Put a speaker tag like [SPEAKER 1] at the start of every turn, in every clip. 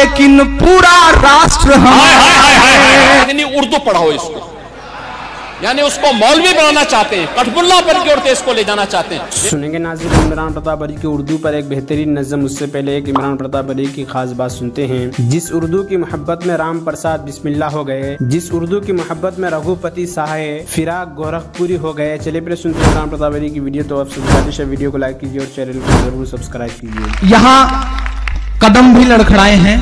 [SPEAKER 1] लेकिन पूरा राष्ट्र हमारा।
[SPEAKER 2] उर्दू पढ़ाओ इसको, यानी उसको मौलवी बनाना चाहते हैं, कठपुल्ला पर की ओर इसको ले जाना चाहते हैं।
[SPEAKER 3] सुनेंगे नाज़रीन इमरान प्रताप अली की उर्दू पर एक बेहतरीन नज़म। उससे पहले एक इमरान प्रताप अली की खास बात सुनते हैं। जिस उर्दू की मोहब्बत में राम प्रसाद बिस्मिल्लाह हो गए, जिस उर्दू की मोहब्बत में रघुपति सहाय फिराक गोरखपुरी हो गए। चलिए फिर सुनते हैं इमरान प्रताप अली की वीडियो। तो आप सबसे वीडियो को लाइक कीजिए और चैनल को जरूर सब्सक्राइब कीजिए।
[SPEAKER 1] यहाँ कदम भी लड़खड़ाए हैं,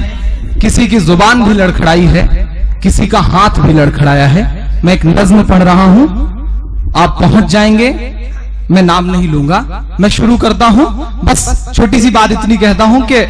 [SPEAKER 1] किसी की जुबान भी लड़खड़ाई है, किसी का हाथ भी लड़खड़ाया है। मैं एक नज्म पढ़ रहा हूं, आप पहुंच जाएंगे। मैं नाम नहीं लूंगा, मैं शुरू करता हूं। बस छोटी सी बात इतनी कहता हूं कि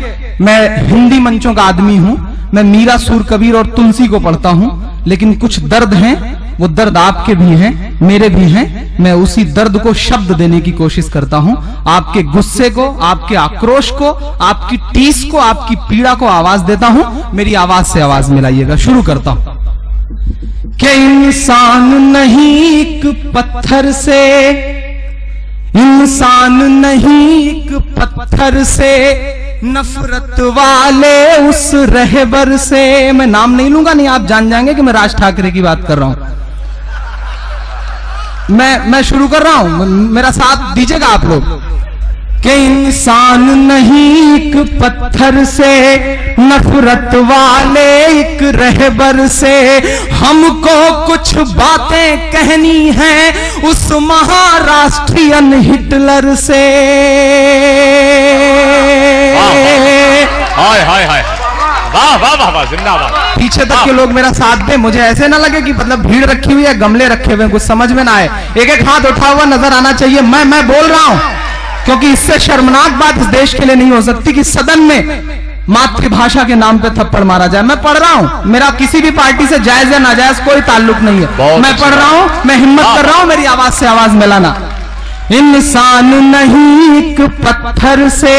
[SPEAKER 1] मैं हिंदी मंचों का आदमी हूं, मैं मीरा, सूर, कबीर और तुलसी को पढ़ता हूं, लेकिन कुछ दर्द हैं, वो दर्द आपके भी हैं, मेरे भी हैं। मैं उसी दर्द को शब्द देने की कोशिश करता हूं। आपके गुस्से को, आपके आक्रोश को, आपकी टीस को, आपकी पीड़ा को आवाज देता हूं। मेरी आवाज से आवाज मिलाइएगा। शुरू करता हूं कि इंसान नहीं एक पत्थर से, इंसान नहीं एक पत्थर से, नफरत वाले उस रहबर से। मैं नाम नहीं लूंगा, नहीं आप जान जाएंगे कि मैं राज ठाकरे की बात कर रहा हूं। मैं शुरू कर रहा हूं, मेरा साथ दीजिएगा आप लोग। कि इंसान नहीं एक पत्थर से, नफरत वाले एक रहबर से, हमको कुछ बातें कहनी हैं उस महाराष्ट्रियन हिटलर से।
[SPEAKER 2] हाय हाय हाय, वाह वाह वाह वाह, जिंदाबाद।
[SPEAKER 1] पीछे तक के लोग मेरा साथ दें, मुझे ऐसे ना लगे कि मतलब भीड़ रखी हुई है, गमले रखे हुए हैं, कुछ समझ में ना आए। एक एक हाथ उठा हुआ नजर आना चाहिए। मैं बोल रहा हूं, क्योंकि इससे शर्मनाक बात इस देश के लिए नहीं हो सकती कि सदन में मातृभाषा के नाम पे थप्पड़ मारा जाए। मैं पढ़ रहा हूं, मेरा किसी भी पार्टी से जायज या नाजायज कोई ताल्लुक नहीं है। मैं पढ़ रहा हूं, मैं हिम्मत कर रहा हूं, मेरी आवाज से आवाज मिलाना। इंसान नहीं एक पत्थर से,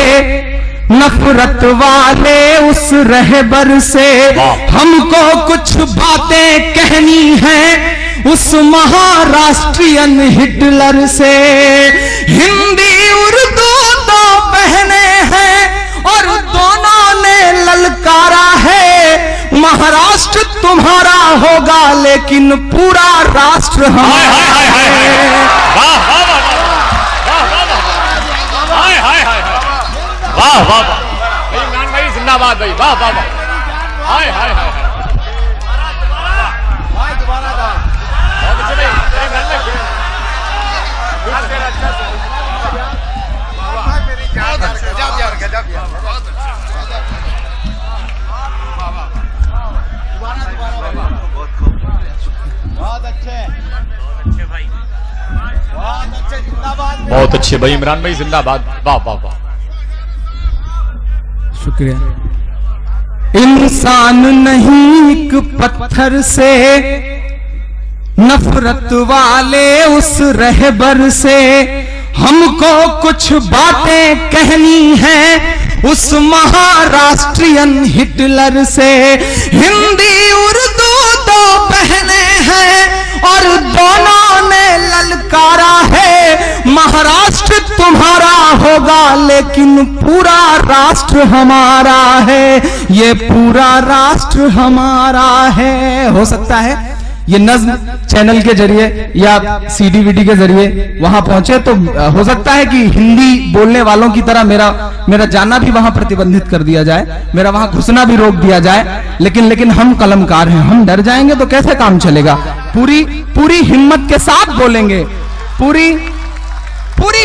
[SPEAKER 1] नफरत वाले उस रहबर से, हमको कुछ बातें कहनी हैं उस महाराष्ट्रियन हिटलर से। हिंदी उर्दू तो बहने हैं और दोनों ने ललकारा है। महाराष्ट्र तुम्हारा होगा लेकिन पूरा राष्ट्र हमारा है।
[SPEAKER 2] वाह वाह भाई, इमरान भाई जिंदाबाद भाई, वाह वाह वाह, हाय हाय हाय, बहुत अच्छे भाई। बहुत अच्छे भाई, इमरान भाई जिंदाबाद, वाह वाह वाह,
[SPEAKER 1] शुक्रिया। इंसान नहीं एक पत्थर से, नफरत वाले उस रहबर से, हमको कुछ बातें कहनी हैं उस महाराष्ट्रियन हिटलर से। हिंदी उर्दू तो बहने हैं और दोनों ने ललकारा है। महाराष्ट्र तुम्हारा होगा लेकिन पूरा राष्ट्र हमारा है। ये पूरा राष्ट्र हमारा है। हो सकता है ये नज्म चैनल के जरिए या सीडी-वीडी के जरिए वहां पहुंचे तो हो सकता है कि हिंदी बोलने वालों की तरह मेरा जाना भी वहां प्रतिबंधित कर दिया जाए, मेरा वहां घुसना भी रोक दिया जाए। लेकिन हम कलमकार हैं, हम डर जाएंगे तो कैसे काम चलेगा। पूरी हिम्मत के साथ बोलेंगे, पूरी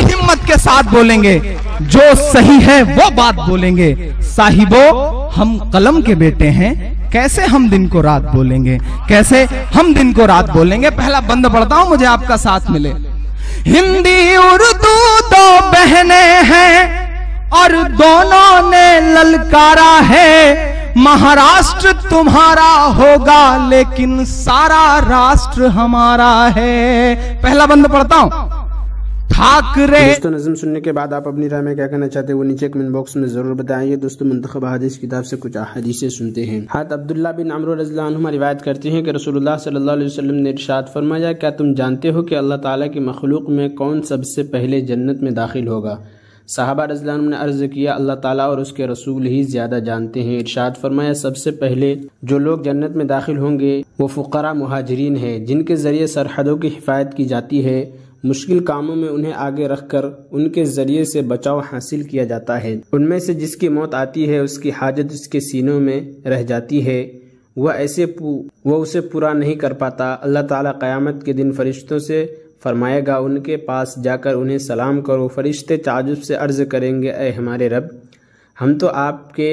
[SPEAKER 1] हिम्मत के साथ बोलेंगे, जो सही है वो बात बोलेंगे। साहिबो हम कलम के बेटे हैं, कैसे हम दिन को रात बोलेंगे, कैसे हम दिन को रात बोलेंगे। पहला बंद पढ़ता हूं, मुझे आपका साथ मिले। हिंदी उर्दू दो बहने हैं और दोनों ने ललकारा है। महाराष्ट्र तुम्हारा होगा लेकिन सारा राष्ट्र हमारा है। पहला बंद पढ़ता हूं। ठाकरे।
[SPEAKER 3] दोस्तों नज़म सुनने के बाद आप अपनी राय में क्या कहना चाहते हैं वो नीचे कमेंट बॉक्स में जरूर बताइए। दोस्तों मुंतखब हदीस किताब से कुछ हदीसें सुनते हैं। हाथ अब्दुल्ला बिन अमर रज़ियल्लाहु अन्हु रिवायत करते हैं कि रसूलुल्लाह सल्लल्लाहु अलैहि वसल्लम ने इरशाद फरमाया, क्या तुम जानते हो कि अल्लाह ताला की मखलूक में कौन सबसे पहले जन्नत में दाखिल होगा? सहाबा रज़ियल्लाहु अन्हुम ने अर्ज़ किया, अल्लाह ताला और उसके रसूल ही ज़्यादा जानते हैं। इरशाद फरमाया, सबसे पहले जो लोग जन्नत में दाखिल होंगे वो फ़ुक़रा मुहाजिरीन हैं, जिनके ज़रिए सरहदों की हिफायत की जाती है। मुश्किल कामों में उन्हें आगे रखकर उनके ज़रिए से बचाव हासिल किया जाता है। उनमें से जिसकी मौत आती है उसकी हाजत उसके सीनों में रह जाती है, वह उसे पूरा नहीं कर पाता। अल्लाह ताला क़यामत के दिन फरिश्तों से फरमाएगा, उनके पास जाकर उन्हें सलाम करो। फरिश्ते ताज्जुब से अर्ज़ करेंगे, ऐ हमारे रब, हम तो आपके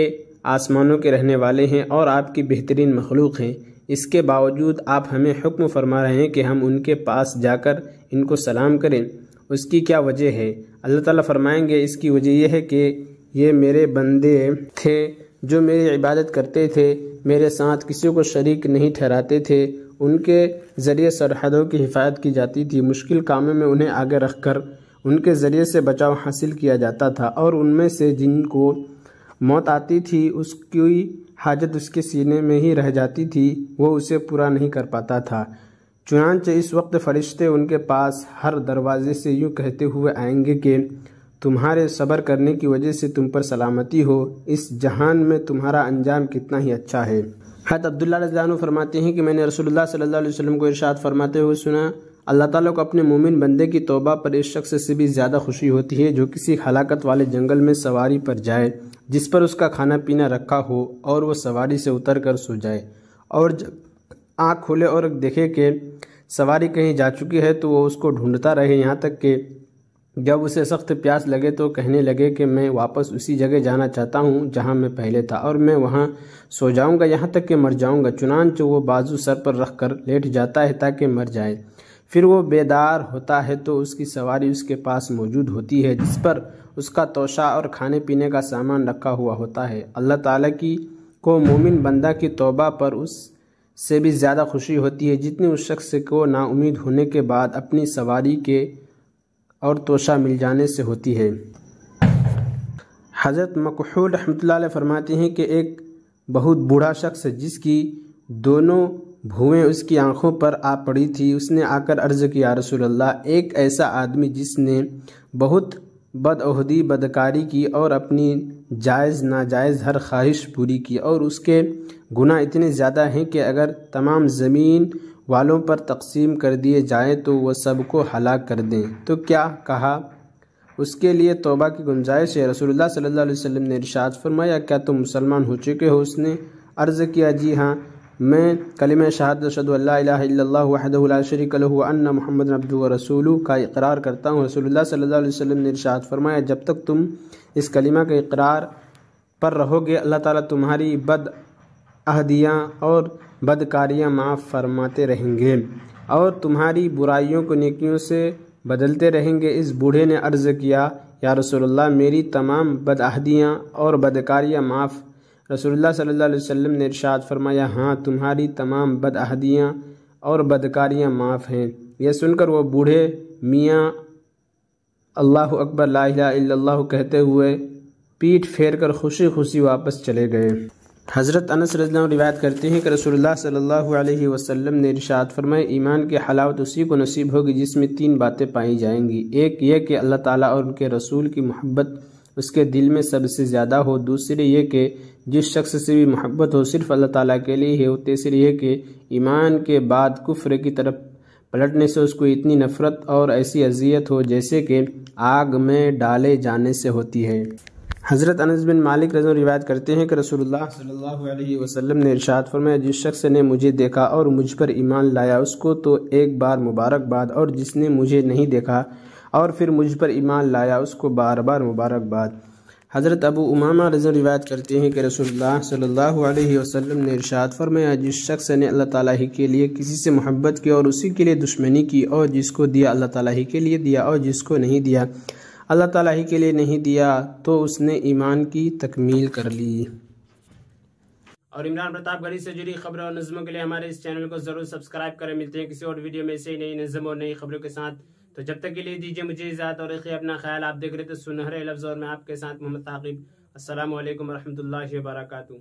[SPEAKER 3] आसमानों के रहने वाले हैं और आपकी बेहतरीन मखलूक हैं, इसके बावजूद आप हमें हुक्म फरमा रहे हैं कि हम उनके पास जाकर इनको सलाम करें। उसकी क्या वजह है? अल्लाह ताला फरमाएंगे, इसकी वजह यह है कि ये मेरे बंदे थे जो मेरी इबादत करते थे, मेरे साथ किसी को शरीक नहीं ठहराते थे, उनके ज़रिए सरहदों की हिफायत की जाती थी, मुश्किल कामों में उन्हें आगे रखकर उनके ज़रिए से बचाव हासिल किया जाता था, और उनमें से जिनको मौत आती थी उसकी हाजत उसके सीने में ही रह जाती थी, वो उसे पूरा नहीं कर पाता था। चुनांचे इस वक्त फरिश्ते उनके पास हर दरवाजे से यूँ कहते हुए आएंगे कि तुम्हारे सब्र करने की वजह से तुम पर सलामती हो, इस जहान में तुम्हारा अंजाम कितना ही अच्छा है। हज़रत अब्दुल्लाह रज़ियल्लाहु अन्हु फरमाते हैं कि मैंने रसूलुल्लाह सल्लल्लाहु अलैहि वसल्लम को इरशाद फरमाते हुए सुना, अल्लाह ताला को अपने मोमिन बंदे की तौबा पर इस शख्स से भी ज़्यादा खुशी होती है जो किसी हलाकत वाले जंगल में सवारी पर जाए, जिस पर उसका खाना पीना रखा हो, और वह सवारी से उतर कर सो जाए, और जब आँख खोले और देखे कि सवारी कहीं जा चुकी है तो वो उसको ढूंढता रहे, यहाँ तक कि जब उसे सख्त प्यास लगे तो कहने लगे कि मैं वापस उसी जगह जाना चाहता हूँ जहाँ मैं पहले था, और मैं वहाँ सो जाऊँगा यहाँ तक कि मर जाऊँगा। चुनांचे वो बाजू सर पर रख कर लेट जाता है ताकि मर जाए। फिर वो बेदार होता है तो उसकी सवारी उसके पास मौजूद होती है, जिस पर उसका तोशा और खाने पीने का सामान रखा हुआ होता है। अल्लाह ताला की को मोमिन बंदा की तौबा पर उस से भी ज़्यादा खुशी होती है जितनी उस शख्स को नाउमीद होने के बाद अपनी सवारी के और तोशा मिल जाने से होती है। हज़रत मकहूल रहमतुल्लाह अलैह फरमाते हैं कि एक बहुत बूढ़ा शख्स जिसकी दोनों भुएं उसकी आंखों पर आ पड़ी थी, उसने आकर अर्ज़ किया, रसूल अल्लाह, एक ऐसा आदमी जिसने बहुत बदअहदी बदकारी की और अपनी जायज़ नाजायज़ हर ख्वाहिश पूरी की, और उसके गुनाह इतने ज़्यादा हैं कि अगर तमाम ज़मीन वालों पर तकसीम कर दिए जाएँ तो वह सबको हलाक कर दें, तो क्या कहा उसके लिए तौबा की गुंजाइश है? रसूलुल्लाह सल्लल्लाहु अलैहि वसल्लम ने इरशाद फरमाया, क्या तुम मुसलमान हो चुके हो? उसने अर्ज़ किया, जी हाँ, मैं कलिमा शहादत अशहदु अल्ला इलाहा इल्लल्लाह वहदहु ला शरीका लहु व अन्ना मुहम्मदन अब्दुहु व रसूलुहु का इकरार करता हूँ। रसूलुल्लाह सल्लल्लाहु अलैहि वसल्लम ने इरशाद फरमाया, जब तक तुम इस कलिमा के इकरार पर रहोगे अल्लाह ताला तुम्हारी बद अहदियाँ और बदकारियाँ माफ़ फरमाते रहेंगे और तुम्हारी बुराइयों को नेकियों से बदलते रहेंगे। इस बूढ़े ने अर्ज़ किया, या रसूलुल्लाह, मेरी तमाम बदअहदियाँ और बदकारियाँ माफ़? रसूलुल्लाह सल्लल्लाहु अलैहि वसल्लम ने इरशाद फरमाया, हाँ, तुम्हारी तमाम बदअहदियाँ और बदकारियाँ माफ़ हैं। यह सुनकर वो बूढ़े मियाँ अल्लाहु अकबर ला इलाहा इल्लल्लाह कहते हुए पीठ फेर कर खुशी खुशी वापस चले गए। हज़रत अनस रज़ियल्लाहु अन्हु रिवायत करते हैं कि रसूलुल्लाह सल्लल्लाहु अलैहि वसल्लम ने इरशाद फरमाया, ईमान की हलावत उसी को नसीब होगी जिसमें तीन बातें पाई जाएंगी। एक ये कि अल्लाह ताला और उनके रसूल की मोहब्बत उसके दिल में सबसे ज़्यादा हो। दूसरी ये कि जिस शख्स से भी मोहब्बत हो सिर्फ़ अल्लाह ताला के लिए ही हो। तीसरी ये कि ईमान के बाद कुफ्र की तरफ पलटने से उसको इतनी नफ़रत और ऐसी अजियत हो जैसे कि आग में डाले जाने से होती है। हज़रत अनस बिन मालिक रज़ियल्लाहु अन्हु रिवायत करते हैं कि रसूलुल्लाह सल्लल्लाहु अलैहि वसल्लम ने इरशाद फरमाया, जिस शख्स ने मुझे देखा और मुझ पर ईमान लाया उसको तो एक बार मुबारकबाद, और जिसने मुझे नहीं देखा और फिर मुझ पर ईमान लाया उसको बार बार मुबारकबाद। हज़रत अबू उमामा रज़ियल्लाहु अन्हु रिवायत करते हैं कि रसूलुल्लाह सल्लल्लाहु अलैहि वसल्लम ने इरशाद फरमाया, जिस शख्स ने अल्लाह ताला ही के लिए किसी से मोहब्बत की और उसी के लिए दुश्मनी की, और जिसको दिया अल्लाह ताला ही के लिए दिया और जिसको नहीं दिया अल्लाह ताला ही के लिए नहीं दिया, तो उसने ईमान की तकमील कर ली। और इमरान प्रतापगढ़ी से जुड़ी खबरों और नज़मों के लिए हमारे इस चैनल को जरूर सब्सक्राइब करें। मिलते हैं किसी और वीडियो में से नई नज़म और नई खबरों के साथ। तो जब तक के लिए दीजिए मुझे इजाज़त और रखिए अपना ख्याल। आप देख रहे थे सुनहरे लफ्ज़ और मैं आपके साथ मोहम्मद ताक़िब। अस्सलामु अलैकुम रहमतुल्लाहि व बरकातुहू।